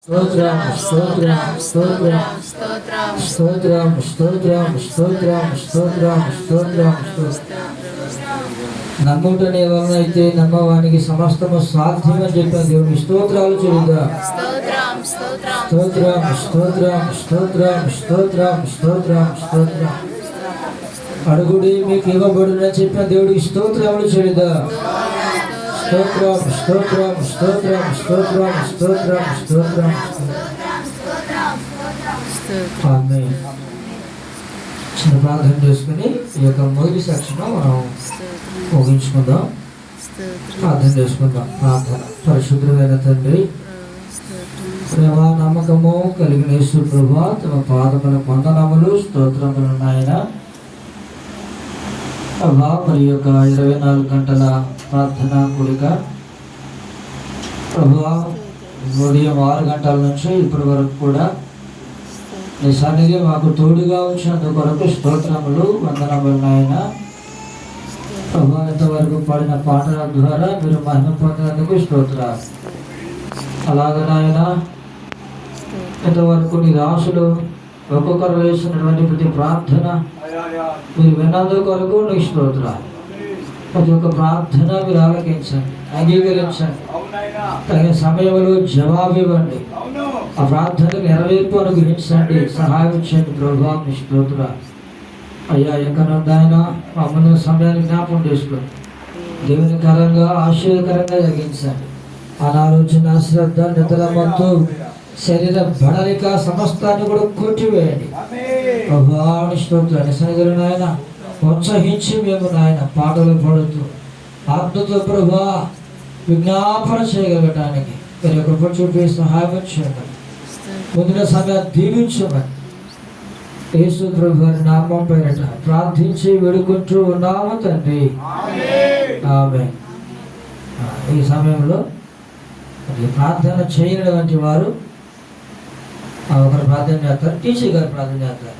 స్తోత్రం స్తోత్రం స్తోత్రం స్తోత్రం స్తోత్రం స్తోత్రం స్తోత్రం స్తోత్రం నమ్ముటనే వలన అయితే నమ్మవానికి సమస్తము సాధ్యమని చెప్పిన దేవుని స్తోత్రాలు చెల్లిద్దాం. స్తోత్రం స్తోత్రం స్తోత్రం స్తోత్రం స్తోత్రం స్తోత్రం. అడుగుడి మీకు ఇవ్వబడునని చెప్పిన దేవుడికి స్తోత్రాలు చెల్లిద్దాం. స్తోత్రం స్తోత్రం స్తోత్రం స్తోత్రం స్తోత్రం స్తోత్రం. ఆమేన్. చిన్న ప్రార్థన చేసుకుని ఈ యొక్క మొదటి సెక్షన్ మనం ముగించుకుందాం. ప్రార్థన చేసుకుందాం. ప్రార్థన. పరిశుద్ధమైన తండ్రి, ప్రేమ నమ్మకము కలిగిన యేసు ప్రభువా, తమ పాదముల వందనములు స్తోత్రములు నాయన. అబ్బా, మరి యొక్క 24 గంటల ప్రార్థన కూడిక ప్రభువా, ఉదయం 6 గంటల నుంచి ఇప్పటి వరకు కూడా నీ సన్నిధి మాకు తోడుగా ఉంచినందుకు కొరకు స్తోత్రములు వందనములు నాయన. ప్రభువా, ఇంతవరకు పాడిన పాటల ద్వారా మీరు మహిమ పొందినందుకు స్తోత్రాలు. అలాగే నాయన, ఇంతవరకు నీ దాసులు ఒక్కొక్కరు వేసినటువంటి ప్రతి ప్రార్థన మీరు విన్నందుకు కొరకు నీ స్తోత్రాలు. ప్రతి ఒక్క ప్రార్థన మీరు ఆలకించండి, అంగీకరించండి, తగిన సమయంలో జవాబు ఇవ్వండి. ఆ ప్రార్థనకు నెరవేర్పు అనుగ్రహించండి, సహాయం చేయండి ప్రభువా, నీ స్తోత్రాలు. అయ్యా, ఎక్కడున్నాయన మమ్మల్ని సమయాన్ని జ్ఞాపకం చేసుకోండి. దేవుని కరంగా ఆశీర్వకరంగా జరిగించండి. అనాలోచన, శ్రద్ధ, నిద్రమత్తు, శరీర బడలిక సమస్తాన్ని కూడా కొట్టివేయండి ప్రభువా, నీ స్తోత్రాలు. సన్నిధిలో నాయన ప్రోత్సహించి మేము నాయన పాటలు పాడుతూ ఆత్మతో ప్రభువా విజ్ఞాపన చేయగలగటానికి మీరు కృప చూపి సహాయం చేయండి. ముందున సమయాన్ని దీవించమని యేసు ప్రభు నామం పేరట ప్రార్థించి వేడుకుంటూ ఉన్నాము తండ్రి, ఆమేన్. ఈ సమయంలో ప్రార్థన చేయనటువంటి వారు ఒకరు ప్రార్థన చేస్తారు, టీసీ గారు ప్రార్థన చేస్తారు.